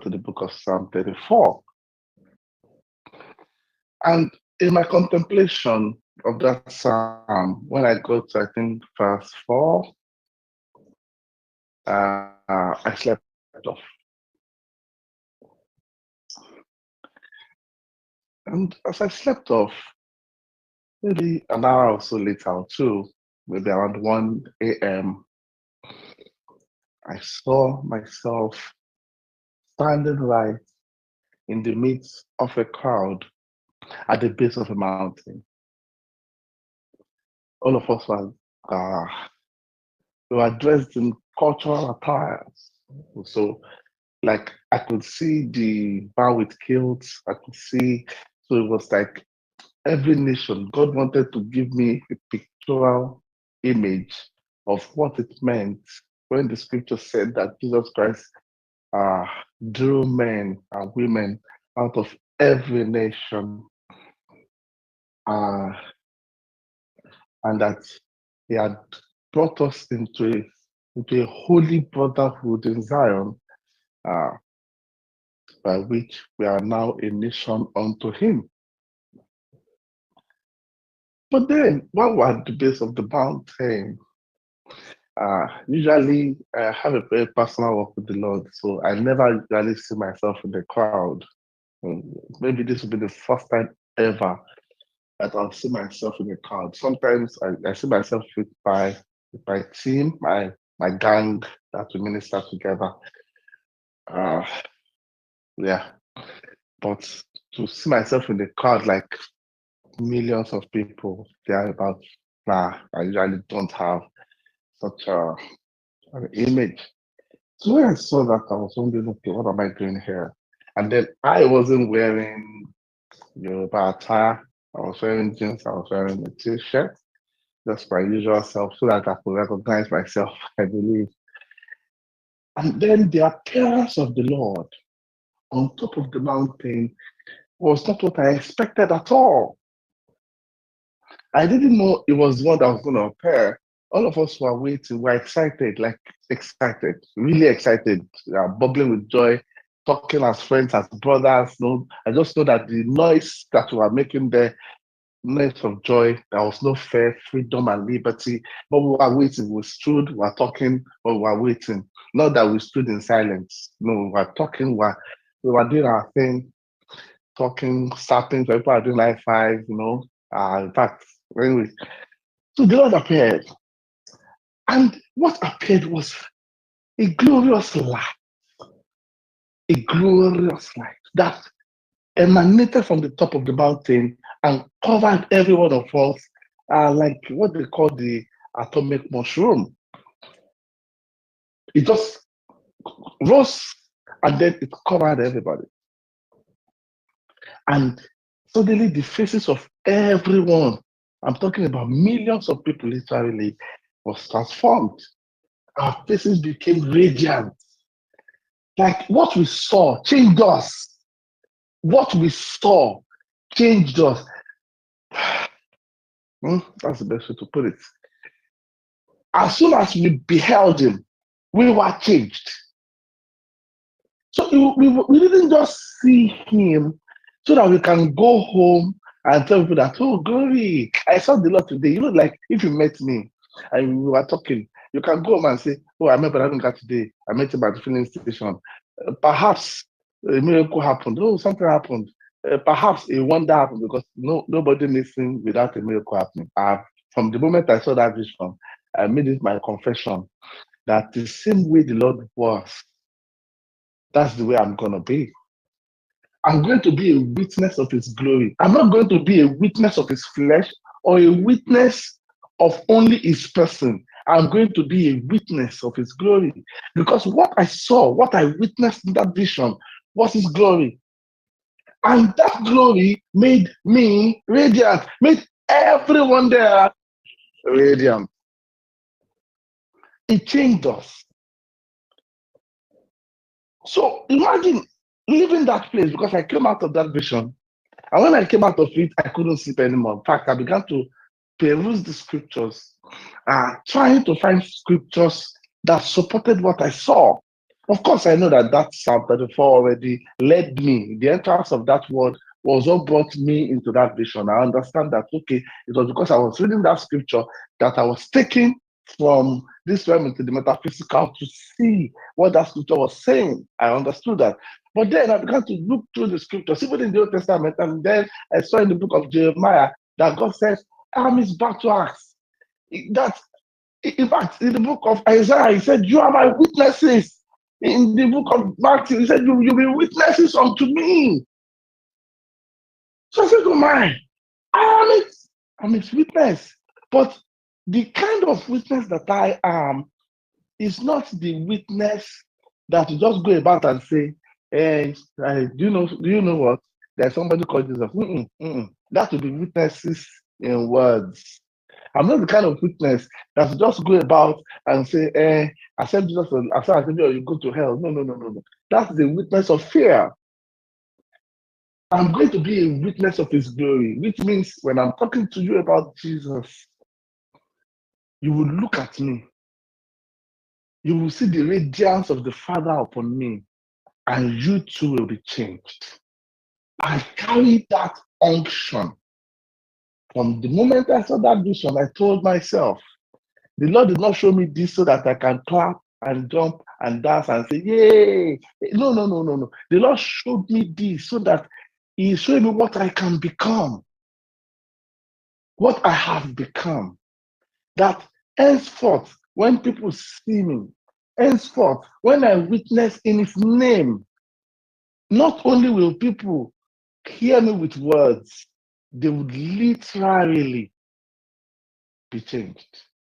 to the book of Psalm 34. And in my contemplation of that psalm, when I go to, I think, verse 4, I slept off. And as I slept off, maybe an hour or so later or two, maybe around 1 a.m., I saw myself standing right in the midst of a crowd at the base of a mountain. All of us were dressed in cultural attires. So, like, I could see the man with kilts. I could see, so it was like every nation. God wanted to give me a pictorial image of what it meant when the scripture said that Jesus Christ drew men and women out of every nation, uh, and that he had brought us into a holy brotherhood in Zion, uh, by which we are now a nation unto him. But then, while we're at the base of the mountain, usually I have a very personal walk with the Lord, so I never usually see myself in the crowd. Maybe this will be the first time ever that I'll see myself in the crowd. Sometimes I see myself with my team, my gang that we minister together. Yeah, but to see myself in the crowd like millions of people there about, I usually don't have such an image. So when I saw that, I was wondering, okay, what am I doing here? And then I wasn't wearing Yoruba attire. I was wearing jeans, I was wearing a t-shirt, just my usual self, so that I could recognize myself, I believe. And then the appearance of the Lord on top of the mountain was not what I expected at all. I didn't know it was the one that was going to appear. All of us were waiting, were excited, really excited, bubbling with joy, talking as friends, as brothers. I just know that the noise that we were making there, noise of joy, there was no fear, freedom, and liberty. But we were waiting, we stood, we were talking, but we were waiting. Not that we stood in silence. No, we were talking, we were doing our thing, talking, starting, people are doing high five, in fact, anyway. So the Lord appeared. And what appeared was a glorious light that emanated from the top of the mountain and covered every one of us, like what they call the atomic mushroom. It just rose and then it covered everybody. And suddenly the faces of everyone, I'm talking about millions of people literally, was transformed. Our faces became radiant. Like what we saw changed us. What we saw changed us. That's the best way to put it. As soon as we beheld him, we were changed. So we didn't just see him so that we can go home and tell people that, oh, glory, I saw the Lord today. Like if you met me and we were talking, you can go home and say, oh, I remember having got today. I met him at the filling station. Perhaps a miracle happened. Oh, something happened. Perhaps a wonder happened because nobody missing without a miracle happening. From the moment I saw that vision, I made it my confession that the same way the Lord was, that's the way I'm going to be. I'm going to be a witness of his glory. I'm not going to be a witness of his flesh or a witness of only his person. I'm going to be a witness of his glory because what I saw, what I witnessed in that vision was his glory. And that glory made me radiant, made everyone there radiant. It changed us. So imagine leaving that place because I came out of that vision. And when I came out of it, I couldn't sleep anymore. In fact, I began to peruse the scriptures, trying to find scriptures that supported what I saw. Of course, I know that that Psalm 34 already led me. The entrance of that word was what brought me into that vision. I understand that, okay, it was because I was reading that scripture that I was taken from this realm into the metaphysical to see what that scripture was saying. I understood that. But then I began to look through the scriptures, even in the Old Testament, and then I saw in the book of Jeremiah that God says, I'm his battle axe. That in fact, in the book of Isaiah, he said, you are my witnesses. In the book of Matthew, he said, you'll be witnesses unto me. So I said, oh my, I'm his witness. But the kind of witness that I am is not the witness that you just go about and say, hey, do you know what? There's somebody called Jesus. That will be witnesses in words. I'm not the kind of witness that just go about and say, accept Jesus, accept Jesus, you go to hell. No, no, no, no, no. That's the witness of fear. I'm going to be a witness of his glory, which means when I'm talking to you about Jesus, you will look at me, you will see the radiance of the Father upon me, and you too will be changed. I carry that unction. From the moment I saw that vision, I told myself, the Lord did not show me this so that I can clap and jump and dance and say, yay. No, no, no, no, no. The Lord showed me this so that He showed me what I can become, what I have become. That henceforth, when people see me, henceforth, when I witness in His name, not only will people hear me with words, they would literally be changed.